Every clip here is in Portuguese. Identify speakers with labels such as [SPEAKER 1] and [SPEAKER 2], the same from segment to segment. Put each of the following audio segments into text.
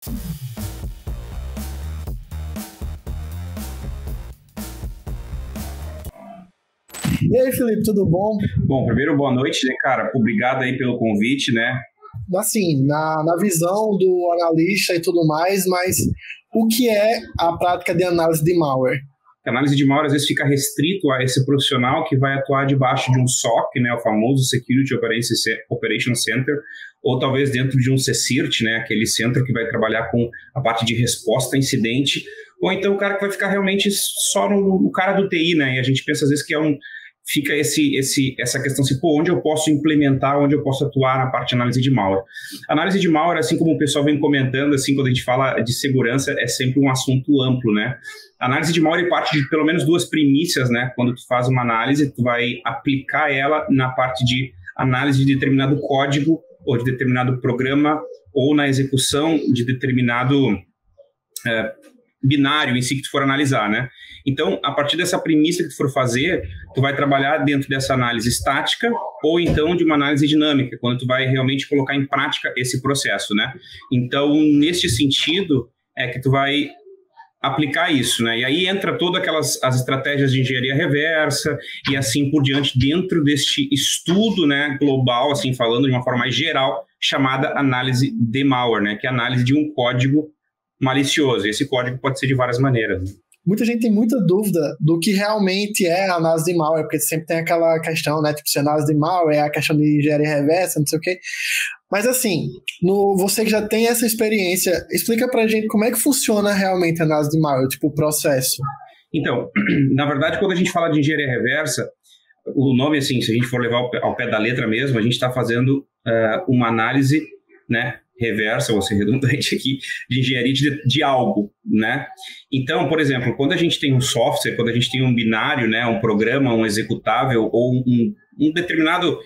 [SPEAKER 1] E aí, Felipe, tudo bom?
[SPEAKER 2] Bom, primeiro, boa noite, né, cara? Obrigado aí pelo convite, né?
[SPEAKER 1] Assim, na visão do analista e tudo mais, mas o que é a prática de análise de malware?
[SPEAKER 2] A análise de malware às vezes fica restrito a esse profissional que vai atuar debaixo de um SOC, né, o famoso Security Operations Center, ou talvez dentro de um CSIRT, né, aquele centro que vai trabalhar com a parte de resposta a incidente, ou então o cara que vai ficar realmente só no cara do TI, né, e a gente pensa às vezes que fica essa questão assim, onde eu posso implementar, onde eu posso atuar na parte de análise de malware. A análise de malware, assim como o pessoal vem comentando, assim, quando a gente fala de segurança, é sempre um assunto amplo, né? A análise de malware parte de pelo menos duas premissas, né? Quando tu faz uma análise, tu vai aplicar ela na parte de análise de determinado código ou de determinado programa ou na execução de determinado binário em si que tu for analisar, né? Então, a partir dessa premissa que tu for fazer, tu vai trabalhar dentro dessa análise estática ou então de uma análise dinâmica, quando tu vai realmente colocar em prática esse processo, né? Então, neste sentido, é que tu vai aplicar isso, né? E aí entra todas as estratégias de engenharia reversa e assim por diante dentro deste estudo, né, global, assim, falando de uma forma mais geral, chamada análise de malware, né? Que é a análise de um código malicioso. E esse código pode ser de várias maneiras, né?
[SPEAKER 1] Muita gente tem muita dúvida do que realmente é a análise de malware, porque sempre tem aquela questão, né, tipo, se a análise de malware é a questão de engenharia reversa, não sei o quê. Mas assim, você que já tem essa experiência, explica pra gente como é que funciona realmente a análise de malware, tipo, o processo.
[SPEAKER 2] Então, na verdade, quando a gente fala de engenharia reversa, o nome, assim, se a gente for levar ao pé da letra mesmo, a gente está fazendo uma análise, né, reversa, ou ser redundante aqui, de engenharia de algo, né? Então, por exemplo, quando a gente tem um software, quando a gente tem um binário, né, um programa, um executável ou um determinado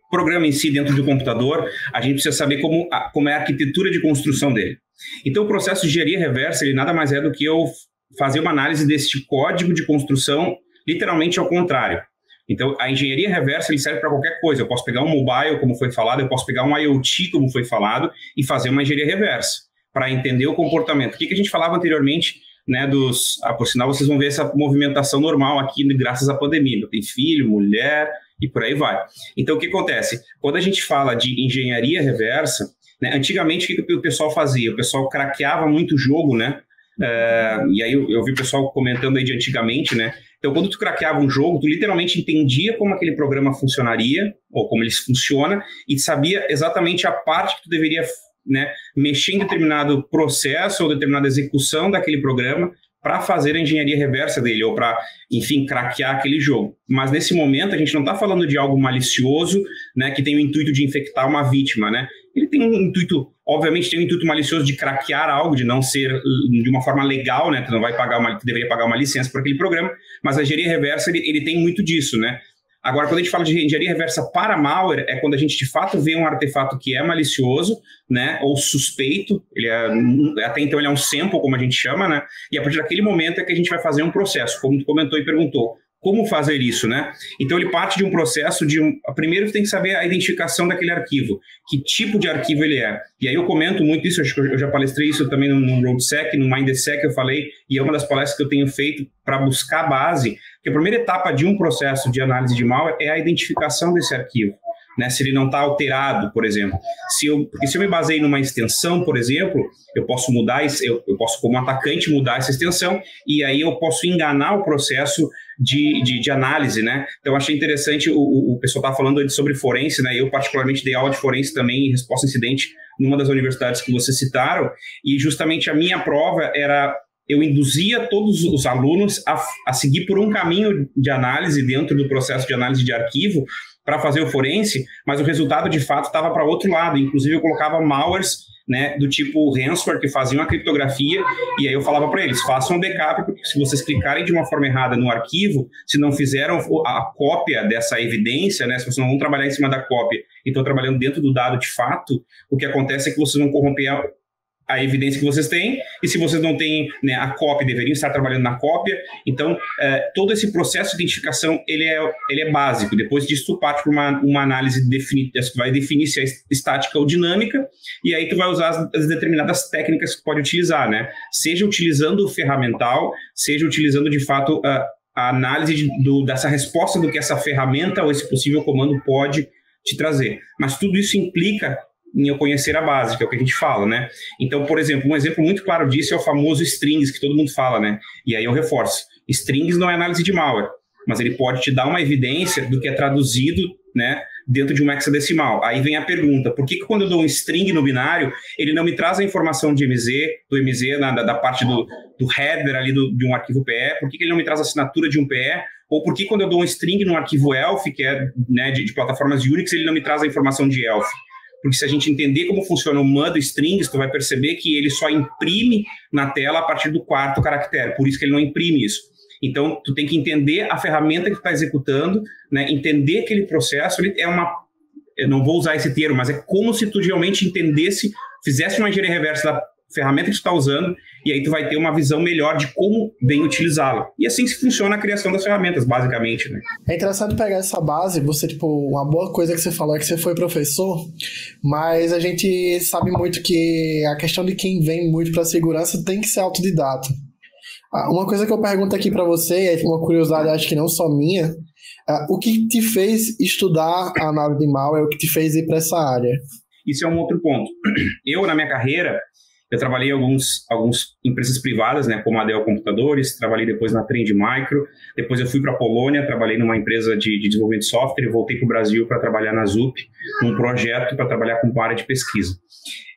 [SPEAKER 2] programa em si dentro do computador, a gente precisa saber como é a arquitetura de construção dele. Então, o processo de engenharia reversa, ele nada mais é do que eu fazer uma análise deste código de construção literalmente ao contrário. Então, a engenharia reversa ele serve para qualquer coisa. Eu posso pegar um mobile, como foi falado, eu posso pegar um IoT, como foi falado, e fazer uma engenharia reversa, para entender o comportamento. O que a gente falava anteriormente, né, por sinal, vocês vão ver essa movimentação normal aqui, graças à pandemia. Tem filho, mulher, e por aí vai. Então, o que acontece? Quando a gente fala de engenharia reversa, né, antigamente, o que o pessoal fazia? O pessoal craqueava muito o jogo, né? E aí eu vi o pessoal comentando aí de antigamente, né? Então, quando tu craqueava um jogo, tu literalmente entendia como aquele programa funcionaria, ou como ele funciona, e sabia exatamente a parte que tu deveria, né, mexer em determinado processo ou determinada execução daquele programa para fazer a engenharia reversa dele, ou para, enfim, craquear aquele jogo. Mas nesse momento a gente não está falando de algo malicioso, né, que tem o intuito de infectar uma vítima, né? Ele tem um intuito, obviamente tem um intuito malicioso de craquear algo, de não ser de uma forma legal, né? Tu não vai pagar tu deveria pagar uma licença para aquele programa, mas a engenharia reversa ele tem muito disso, né? Agora, quando a gente fala de engenharia reversa para malware, é quando a gente de fato vê um artefato que é malicioso, né, ou suspeito, até então ele é um sample, como a gente chama, né, e a partir daquele momento é que a gente vai fazer um processo, como tu comentou e perguntou. Como fazer isso, né? Então, ele parte de um processo primeiro, tu tem que saber a identificação daquele arquivo, que tipo de arquivo ele é. E aí eu comento muito isso, acho que eu já palestrei isso também no RoadSec, no MindSec eu falei, e é uma das palestras que eu tenho feito para buscar a base, que a primeira etapa de um processo de análise de malware é a identificação desse arquivo, né? Se ele não está alterado, por exemplo. Porque se eu me baseio numa extensão, por exemplo, eu posso mudar, eu posso, como atacante, mudar essa extensão, e aí eu posso enganar o processo de análise, né? Então, eu achei interessante, o pessoal estava falando sobre forense, né? Eu, particularmente, dei aula de forense também em resposta a incidente numa das universidades que vocês citaram, e justamente a minha prova era... Eu induzia todos os alunos a seguir por um caminho de análise dentro do processo de análise de arquivo para fazer o forense, mas o resultado, de fato, estava para outro lado. Inclusive, eu colocava malwares, né, do tipo ransomware, que faziam a criptografia, e aí eu falava para eles, façam um backup, porque se vocês clicarem de uma forma errada no arquivo, se não fizeram a cópia dessa evidência, né, se vocês não vão trabalhar em cima da cópia e estão trabalhando dentro do dado de fato, o que acontece é que vocês vão corromper a evidência que vocês têm, e se vocês não têm, né, a cópia, deveriam estar trabalhando na cópia. Então, todo esse processo de identificação, ele é básico. Depois disso, tu parte para uma análise que vai definir se é estática ou dinâmica, e aí tu vai usar as determinadas técnicas que tu pode utilizar, né? Seja utilizando o ferramental, seja utilizando, de fato, a análise dessa resposta do que essa ferramenta ou esse possível comando pode te trazer. Mas tudo isso implica em eu conhecer a base, que é o que a gente fala, né? Então, por exemplo, um exemplo muito claro disso é o famoso strings, que todo mundo fala, né? E aí eu reforço. Strings não é análise de malware, mas ele pode te dar uma evidência do que é traduzido, né, dentro de um hexadecimal. Aí vem a pergunta, por que quando eu dou um string no binário, ele não me traz a informação de do MZ, da parte do header ali de um arquivo PE? Por que ele não me traz a assinatura de um PE? Ou por que quando eu dou um string no arquivo ELF, que é, né, de plataformas de Unix, ele não me traz a informação de ELF? Porque se a gente entender como funciona o MUD strings, tu vai perceber que ele só imprime na tela a partir do 4º caractere. Por isso que ele não imprime isso. Então, tu tem que entender a ferramenta que tu está executando, né? Entender aquele processo. Ele é eu não vou usar esse termo, mas é como se tu realmente fizesse uma engenharia reversa da ferramenta que tu está usando, e aí tu vai ter uma visão melhor de como bem utilizá-la. E assim se funciona a criação das ferramentas, basicamente, né?
[SPEAKER 1] É interessante pegar essa base, uma boa coisa que você falou é que você foi professor, mas a gente sabe muito que a questão de quem vem muito para a segurança tem que ser autodidata. Uma coisa que eu pergunto aqui para você, é uma curiosidade, acho que não só minha, o que te fez estudar a análise de malware, o que te fez ir para essa área?
[SPEAKER 2] Isso é um outro ponto. Eu, na minha carreira, eu trabalhei em algumas empresas privadas, né, como a Dell Computadores, trabalhei depois na Trend Micro, depois eu fui para a Polônia, trabalhei numa empresa de desenvolvimento de software e voltei para o Brasil para trabalhar na ZUP, num projeto para trabalhar com uma área de pesquisa.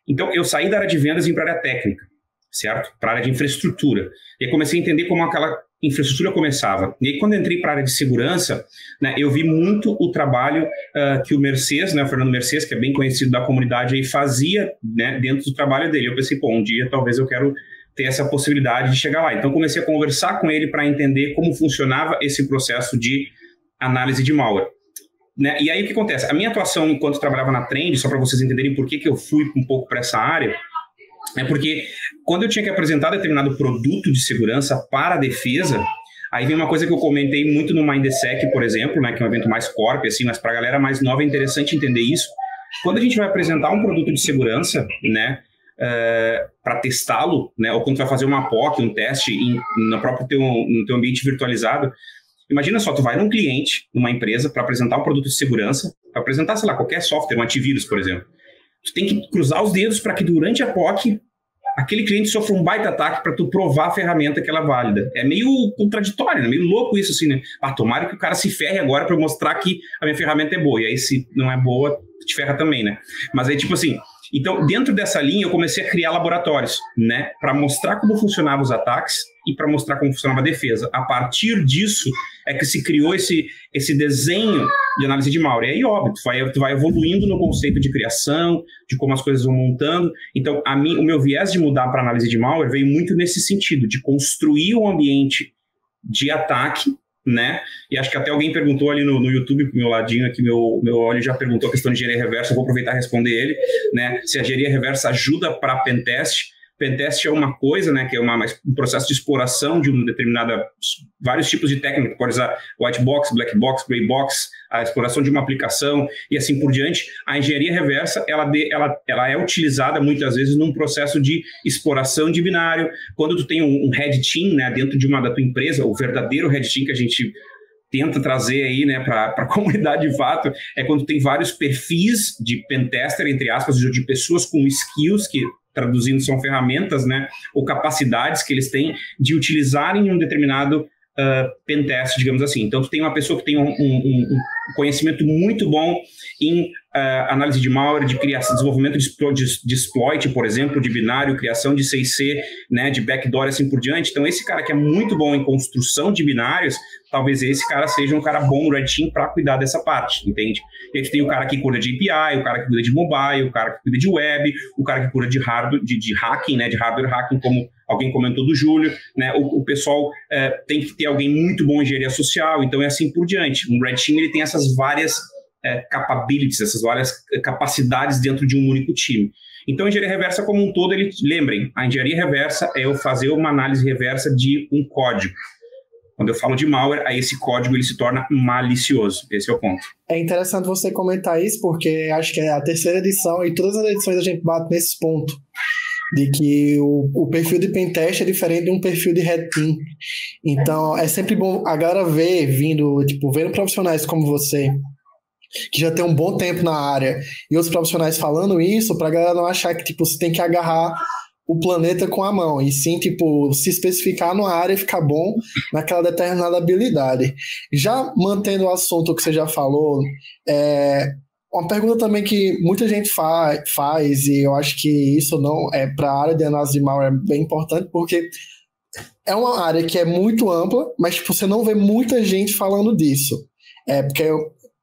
[SPEAKER 2] Então, eu saí da área de vendas e vim para a área técnica, certo? Para a área de infraestrutura. E aí comecei a entender como aquela infraestrutura começava. E aí, quando eu entrei para a área de segurança, né, eu vi muito o trabalho que o Mercês, né, o Fernando Mercês, que é bem conhecido da comunidade, aí, fazia, né, dentro do trabalho dele. Eu pensei, um dia talvez eu quero ter essa possibilidade de chegar lá. Então, comecei a conversar com ele para entender como funcionava esse processo de análise de malware. Né? E aí, o que acontece? A minha atuação enquanto trabalhava na Trend, só para vocês entenderem por que eu fui um pouco para essa área, é porque quando eu tinha que apresentar determinado produto de segurança para a defesa, aí vem uma coisa que eu comentei muito no Mindsec, por exemplo, né, que é um evento mais corp, assim, mas para a galera mais nova é interessante entender isso. Quando a gente vai apresentar um produto de segurança, né, para testá-lo, né, ou quando tu vai fazer uma POC, um teste no próprio no teu ambiente virtualizado, imagina só, tu vai num cliente, numa empresa, para apresentar um produto de segurança, para apresentar, sei lá, qualquer software, um antivírus, por exemplo. Tu tem que cruzar os dedos para que durante a POC aquele cliente sofra um baita ataque para tu provar a ferramenta que ela é válida. É meio contraditório, né? Meio louco isso, assim, né? Tomara que o cara se ferre agora para mostrar que a minha ferramenta é boa. E aí, se não é boa, te ferra também, né? Mas aí, tipo assim, então, dentro dessa linha, eu comecei a criar laboratórios, né? Para mostrar como funcionavam os ataques e para mostrar como funcionava a defesa. A partir disso, é que se criou esse desenho de análise de malware. E aí, óbvio, tu vai evoluindo no conceito de criação, de como as coisas vão montando. Então, o meu viés de mudar para análise de malware veio muito nesse sentido, de construir um ambiente de ataque, né? E acho que até alguém perguntou ali no YouTube, pro meu ladinho aqui, meu olho já perguntou a questão de engenharia reversa, eu vou aproveitar e responder ele, né? Se a engenharia reversa ajuda para pentest. Pentest é uma coisa, né, que é um processo de exploração de vários tipos de técnica, pode usar white box, black box, gray box, a exploração de uma aplicação e assim por diante. A engenharia reversa, ela é utilizada muitas vezes num processo de exploração de binário. Quando tu tem um red team, né, dentro da tua empresa, o verdadeiro red team que a gente tenta trazer aí, né, para a comunidade de fato, é quando tem vários perfis de pentester, entre aspas, de pessoas com skills que, traduzindo, são ferramentas, né, ou capacidades que eles têm de utilizarem um determinado pentest, digamos assim. Então, tu tem uma pessoa que tem um conhecimento muito bom em análise de malware, de criação, desenvolvimento de exploit, por exemplo, de binário, criação de 6C, né, de backdoor, assim por diante. Então, esse cara que é muito bom em construção de binários, talvez esse cara seja um cara bom no Red Team para cuidar dessa parte, entende? E a gente tem o cara que cuida de API, o cara que cuida de mobile, o cara que cuida de web, o cara que cuida de hardware, de hacking, né, de hardware hacking, como alguém comentou do Júlio, né? O pessoal tem que ter alguém muito bom em engenharia social, então é assim por diante. Um Red Team ele tem essas várias capabilities, essas várias capacidades dentro de um único time. Então, a engenharia reversa como um todo, lembrem, a engenharia reversa é eu fazer uma análise reversa de um código. Quando eu falo de malware, aí esse código ele se torna malicioso. Esse é o ponto.
[SPEAKER 1] É interessante você comentar isso, porque acho que é a terceira edição e todas as edições a gente bate nesse ponto. De que o perfil de pentest é diferente de um perfil de red team. Então, é sempre bom a galera ver, vendo profissionais como você, que já tem um bom tempo na área, e outros profissionais falando isso, pra galera não achar que, tipo, você tem que agarrar o planeta com a mão, e sim, tipo, se especificar numa área e ficar bom naquela determinada habilidade. Já mantendo o assunto que você já falou, uma pergunta também que muita gente faz, e eu acho que isso não é para a área de análise de malware é bem importante, porque é uma área que é muito ampla, mas tipo, você não vê muita gente falando disso. Porque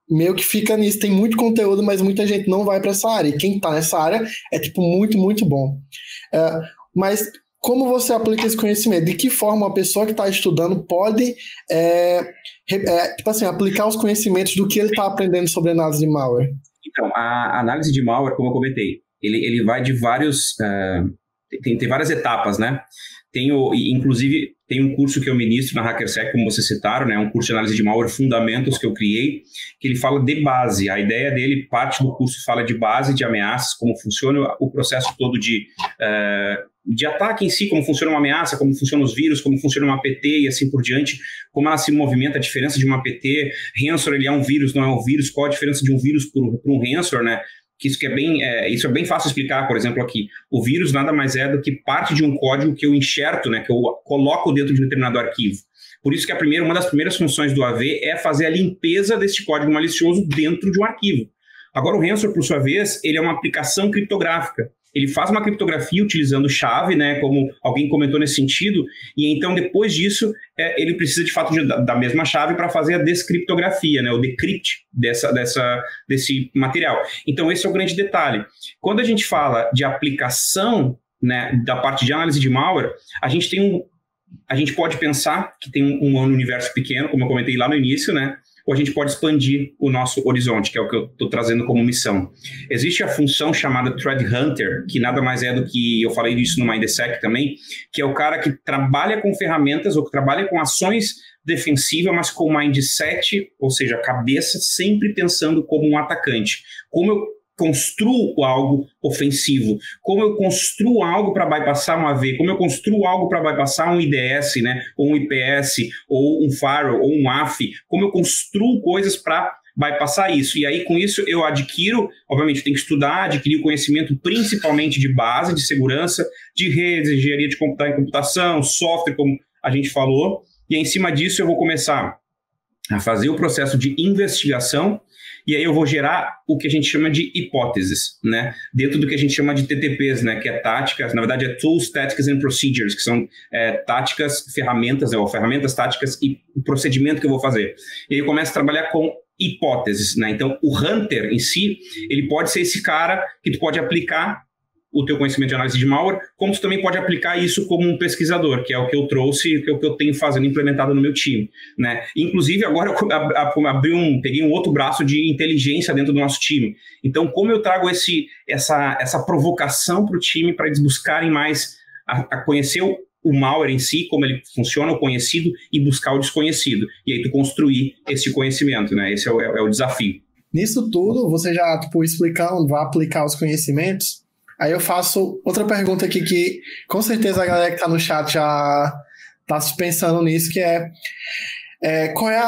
[SPEAKER 1] meio que fica nisso, tem muito conteúdo, mas muita gente não vai para essa área. E quem está nessa área é tipo muito, muito bom. Mas como você aplica esse conhecimento? De que forma uma pessoa que está estudando pode tipo assim, aplicar os conhecimentos do que ele está aprendendo sobre análise de malware?
[SPEAKER 2] Então, a análise de malware, como eu comentei, ele vai de vários... tem várias etapas, né? Inclusive, tem um curso que eu ministro na HackerSec, como vocês citaram, né? Um curso de análise de malware Fundamentos que eu criei, que ele fala de base. A ideia dele, parte do curso fala de base, de ameaças, como funciona o processo todo de ataque em si, como funciona uma ameaça, como funcionam os vírus, como funciona uma APT e assim por diante, como ela se movimenta, a diferença de uma APT, ransomware, ele é um vírus, não é um vírus, qual a diferença de um vírus para um ransomware, né? Que isso é bem fácil explicar, por exemplo, aqui. O vírus nada mais é do que parte de um código que eu enxerto, né, que eu coloco dentro de um determinado arquivo. Por isso que uma das primeiras funções do AV é fazer a limpeza desse código malicioso dentro de um arquivo. Agora, o ransomware, por sua vez, ele é uma aplicação criptográfica. Ele faz uma criptografia utilizando chave, né, como alguém comentou nesse sentido, e então, depois disso, ele precisa, de fato, da mesma chave para fazer a descriptografia, né, o decrypt desse material. Então, esse é o grande detalhe. Quando a gente fala de aplicação, né, da parte de análise de malware, a gente pode pensar que tem um universo pequeno, como eu comentei lá no início, né, ou a gente pode expandir o nosso horizonte, que é o que eu estou trazendo como missão. Existe a função chamada Threat Hunter, que nada mais é do que, eu falei disso no Mindsec também, que é o cara que trabalha com ferramentas ou que trabalha com ações defensivas, mas com mindset, ou seja, cabeça sempre pensando como um atacante. Como eu construo algo ofensivo, como eu construo algo para bypassar um AV, como eu construo algo para bypassar um IDS, né, ou um IPS, ou um firewall, ou um AF, como eu construo coisas para bypassar isso. E aí, com isso, eu adquiro, obviamente, eu tenho que estudar, adquirir o conhecimento principalmente de base, de segurança, de redes, engenharia de computação, software, como a gente falou, e em cima disso eu vou começar a fazer o processo de investigação. E aí eu vou gerar o que a gente chama de hipóteses, né? Dentro do que a gente chama de TTPs, né? Que é táticas, na verdade é Tools, Tactics and Procedures, que são táticas, ferramentas, né? Ou ferramentas, táticas e o procedimento que eu vou fazer. E aí eu começo a trabalhar com hipóteses, né? Então o Hunter em si, ele pode ser esse cara que tu pode aplicar o teu conhecimento de análise de malware, como tu também pode aplicar isso como um pesquisador, que é o que eu trouxe, que é o que eu tenho implementado no meu time, né? Inclusive, agora eu peguei um outro braço de inteligência dentro do nosso time. Então, como eu trago essa provocação para o time, para eles buscarem mais, a conhecer o malware em si, como ele funciona, o conhecido, e buscar o desconhecido. E aí tu construir esse conhecimento, né? Esse é o desafio.
[SPEAKER 1] Nisso tudo, você já, explicando, vai aplicar os conhecimentos. Aí eu faço outra pergunta aqui que com certeza a galera que está no chat já está pensando nisso, que qual é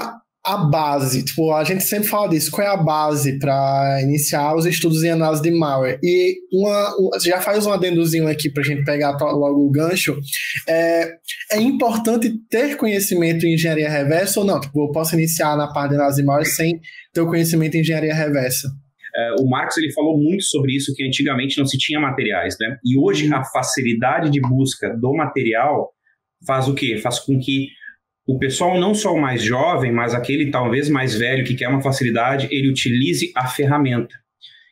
[SPEAKER 1] a base? Tipo, a gente sempre fala disso, qual é a base para iniciar os estudos em análise de malware? E já faz um adendozinho aqui para a gente pegar logo o gancho. É importante ter conhecimento em engenharia reversa ou não? Tipo, eu posso iniciar na parte de análise de malware sem ter o conhecimento em engenharia reversa?
[SPEAKER 2] O Marcos ele falou muito sobre isso, que antigamente não se tinha materiais, né? E hoje a facilidade de busca do material faz o quê? Faz com que o pessoal, não só o mais jovem, mas aquele talvez mais velho que quer uma facilidade, ele utilize a ferramenta.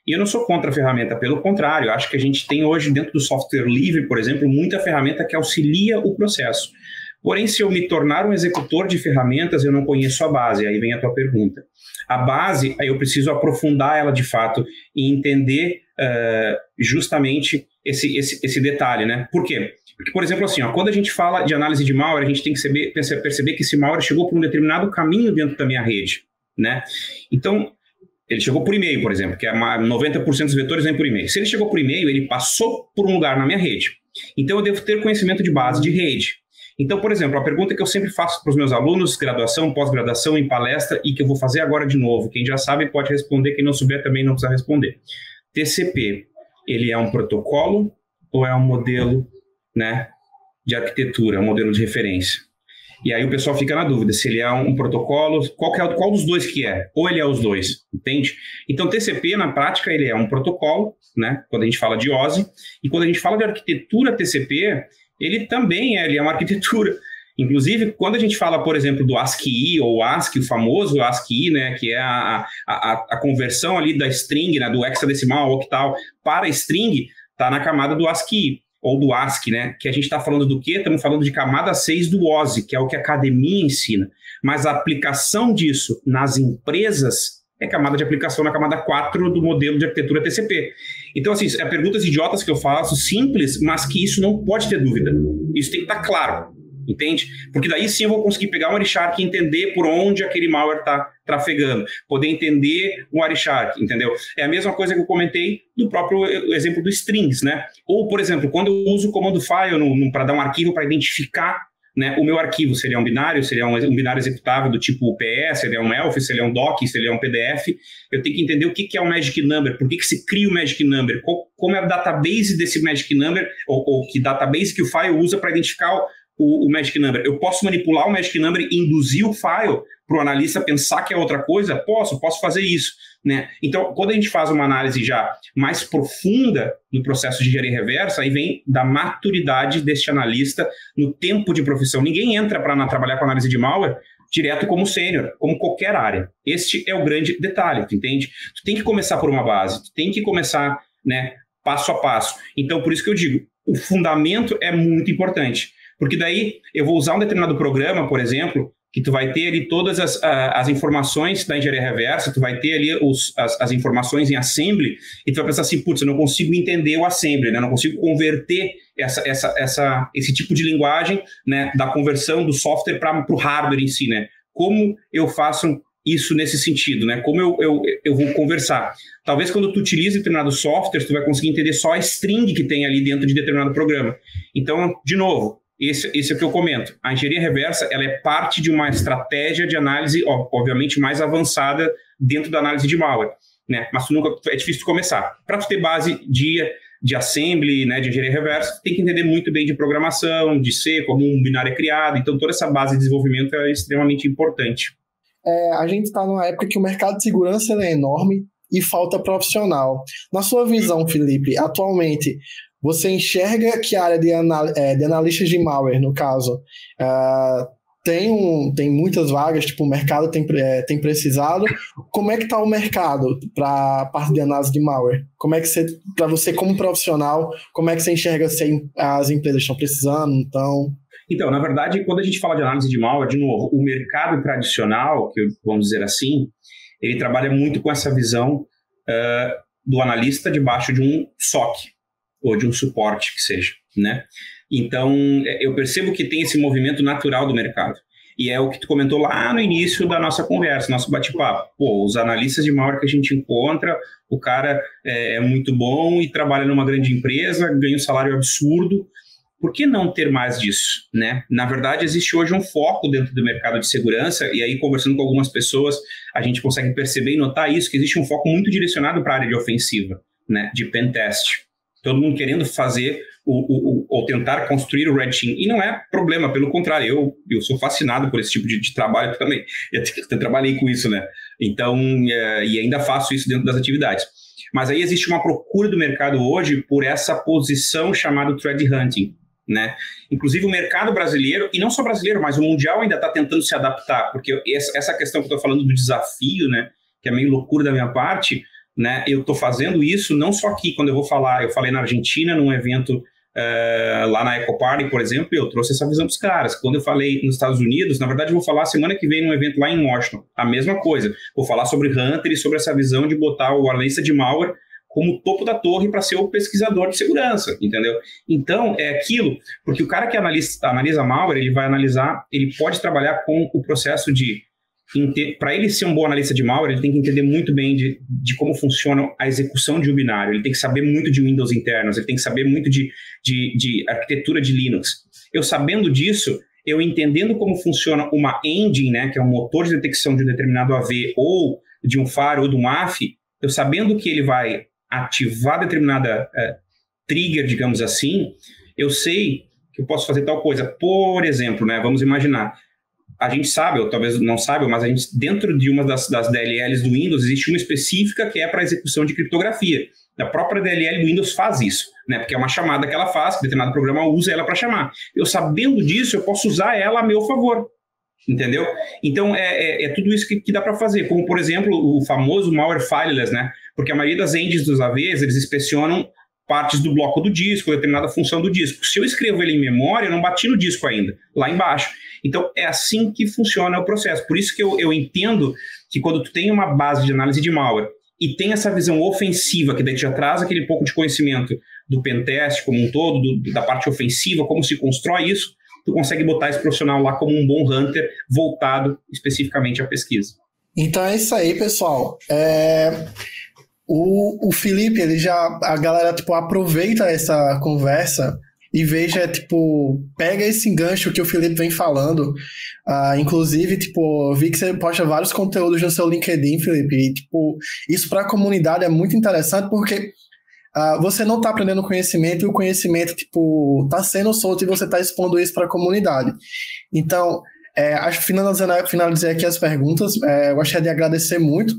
[SPEAKER 2] E eu não sou contra a ferramenta, pelo contrário, eu acho que a gente tem hoje dentro do software livre, por exemplo, muita ferramenta que auxilia o processo. Porém, se eu me tornar um executor de ferramentas, eu não conheço a base. Aí vem a tua pergunta. A base, aí eu preciso aprofundar ela de fato e entender justamente esse detalhe, né? Por quê? Porque, por exemplo, assim, quando a gente fala de análise de malware, a gente tem que perceber que esse malware chegou por um determinado caminho dentro da minha rede, né? Então, ele chegou por e-mail, por exemplo, que é 90% dos vetores vêm por e-mail. Se ele chegou por e-mail, ele passou por um lugar na minha rede. Então, eu devo ter conhecimento de base de rede. Então, por exemplo, a pergunta que eu sempre faço para os meus alunos, graduação, pós-graduação, em palestra, e que eu vou fazer agora de novo. Quem já sabe pode responder, quem não souber também não precisa responder. TCP, ele é um protocolo ou é um modelo, né, de arquitetura, um modelo de referência? E aí o pessoal fica na dúvida se ele é um protocolo, qual dos dois que é? Ou ele é os dois, entende? Então, TCP, na prática, ele é um protocolo, né, quando a gente fala de OSI, e quando a gente fala de arquitetura TCP, ele também ele é uma arquitetura. Inclusive, quando a gente fala, por exemplo, do ASCII, ou ASCII, o famoso ASCII, né, que é a conversão ali da string, né, do hexadecimal ao octal para string, está na camada do ASCII, ou do ASCII, né, que a gente está falando do quê? Estamos falando de camada 6 do OSI, que é o que a academia ensina. Mas a aplicação disso nas empresas é camada de aplicação na camada 4 do modelo de arquitetura TCP. Então, assim, é perguntas idiotas que eu faço, simples, mas que isso não pode ter dúvida. Isso tem que estar claro, entende? Porque daí sim eu vou conseguir pegar um Wireshark e entender por onde aquele malware está trafegando, poder entender um Wireshark, entendeu? É a mesma coisa que eu comentei do próprio exemplo do strings, né? Ou, por exemplo, quando eu uso o comando file para dar um arquivo para identificar, né, o meu arquivo, se ele é um binário, se ele é um binário executável do tipo UPS, se ele é um ELF, se ele é um DOC, se ele é um PDF, eu tenho que entender o que é o Magic Number, por que se cria o Magic Number, como é a database desse Magic Number, ou que database que o file usa para identificar o Magic Number. Eu posso manipular o Magic Number e induzir o file para o analista pensar que é outra coisa? Posso fazer isso, né? Então, quando a gente faz uma análise já mais profunda no processo de engenharia reversa, aí vem da maturidade deste analista no tempo de profissão. Ninguém entra para trabalhar com análise de malware direto como sênior, como qualquer área. Este é o grande detalhe, tu entende? Tu tem que começar por uma base, tu tem que começar, né, passo a passo. Então, por isso que eu digo, o fundamento é muito importante. Porque daí eu vou usar um determinado programa, por exemplo, que tu vai ter ali todas as informações da engenharia reversa, tu vai ter ali as informações em assembly, e tu vai pensar assim, putz, eu não consigo entender o assembly, né? Eu não consigo converter esse tipo de linguagem, né, da conversão do software para o hardware em si, né? Como eu faço isso nesse sentido, né? Como eu vou conversar? Talvez quando tu utiliza determinado software, tu vai conseguir entender só a string que tem ali dentro de determinado programa. Então, de novo, esse é o que eu comento. A engenharia reversa, ela é parte de uma estratégia de análise, obviamente, mais avançada dentro da análise de malware, né? Mas é difícil começar. Para tu ter base de assembly, né, de engenharia reversa, tu tem que entender muito bem de programação, de C, como um binário é criado. Então, toda essa base de desenvolvimento é extremamente importante.
[SPEAKER 1] A gente está numa época que o mercado de segurança é enorme e falta profissional. Na sua visão, Felipe, atualmente, você enxerga que a área de analistas de malware, no caso, tem muitas vagas, tipo, o mercado tem precisado. Como é que está o mercado para a parte de análise de malware? Como é que para você como profissional, como é que você enxerga se as empresas estão precisando?
[SPEAKER 2] Então, na verdade, quando a gente fala de análise de malware, de novo, o mercado tradicional, que vamos dizer assim, ele trabalha muito com essa visão do analista debaixo de um SOC, ou de um suporte que seja, né? Então, eu percebo que tem esse movimento natural do mercado. E é o que tu comentou lá no início da nossa conversa, nosso bate-papo. Pô, os analistas de malware que a gente encontra, o cara é muito bom e trabalha numa grande empresa, ganha um salário absurdo. Por que não ter mais disso, né? Na verdade, existe hoje um foco dentro do mercado de segurança, e aí, conversando com algumas pessoas, a gente consegue perceber e notar isso, que existe um foco muito direcionado para a área de ofensiva, né? De pentest. Todo mundo querendo fazer ou tentar construir o Red Team. E não é problema, pelo contrário, eu sou fascinado por esse tipo de trabalho também. Eu trabalhei com isso, né? Então, e ainda faço isso dentro das atividades. Mas aí existe uma procura do mercado hoje por essa posição chamada threat hunting, né? Inclusive o mercado brasileiro, e não só brasileiro, mas o mundial ainda está tentando se adaptar, porque essa questão que eu estou falando do desafio, né, que é meio loucura da minha parte, né, eu estou fazendo isso não só aqui, quando eu falei na Argentina, num evento lá na Eco Party, por exemplo, eu trouxe essa visão para os caras. Quando eu falei nos Estados Unidos, na verdade eu vou falar semana que vem num evento lá em Washington, a mesma coisa, vou falar sobre Hunter e sobre essa visão de botar o analista de malware como topo da torre para ser o pesquisador de segurança, entendeu? Então, é aquilo, porque o cara que analisa malware, ele vai analisar, ele pode trabalhar com o processo de, para ele ser um bom analista de malware, ele tem que entender muito bem de como funciona a execução de um binário, ele tem que saber muito de Windows internos, ele tem que saber muito de arquitetura de Linux. Eu sabendo disso, eu entendendo como funciona uma engine, né, que é um motor de detecção de um determinado AV, ou de um FAR ou de um AF, eu sabendo que ele vai ativar determinada trigger, digamos assim, eu sei que eu posso fazer tal coisa. Por exemplo, né, vamos imaginar, a gente sabe, ou talvez não saiba, mas a gente, dentro de uma das DLLs do Windows, existe uma específica que é para execução de criptografia. A própria DLL do Windows faz isso, né, porque é uma chamada que ela faz, que determinado programa usa ela para chamar. Eu sabendo disso, eu posso usar ela a meu favor. Entendeu? Então, é tudo isso que dá para fazer, como, por exemplo, o famoso malware fileless, né? Porque a maioria das engines dos AVs, eles inspecionam partes do bloco do disco, determinada função do disco. Se eu escrevo ele em memória, eu não bati no disco ainda, lá embaixo. Então, é assim que funciona o processo. Por isso que eu entendo que quando tu tem uma base de análise de malware e tem essa visão ofensiva, que daí já traz aquele pouco de conhecimento do pentest como um todo, da parte ofensiva, como se constrói isso, tu consegue botar esse profissional lá como um bom hunter voltado especificamente à pesquisa.
[SPEAKER 1] Então é isso aí, pessoal. O Felipe, a galera tipo, aproveita essa conversa e veja, tipo, pega esse gancho que o Felipe vem falando. Inclusive, tipo, vi que você posta vários conteúdos no seu LinkedIn, Felipe, e tipo, isso para a comunidade é muito interessante porque você não está aprendendo conhecimento e o conhecimento, tipo, está sendo solto e você está expondo isso para a comunidade. Então, acho que finalizei aqui as perguntas. Eu gostaria de agradecer muito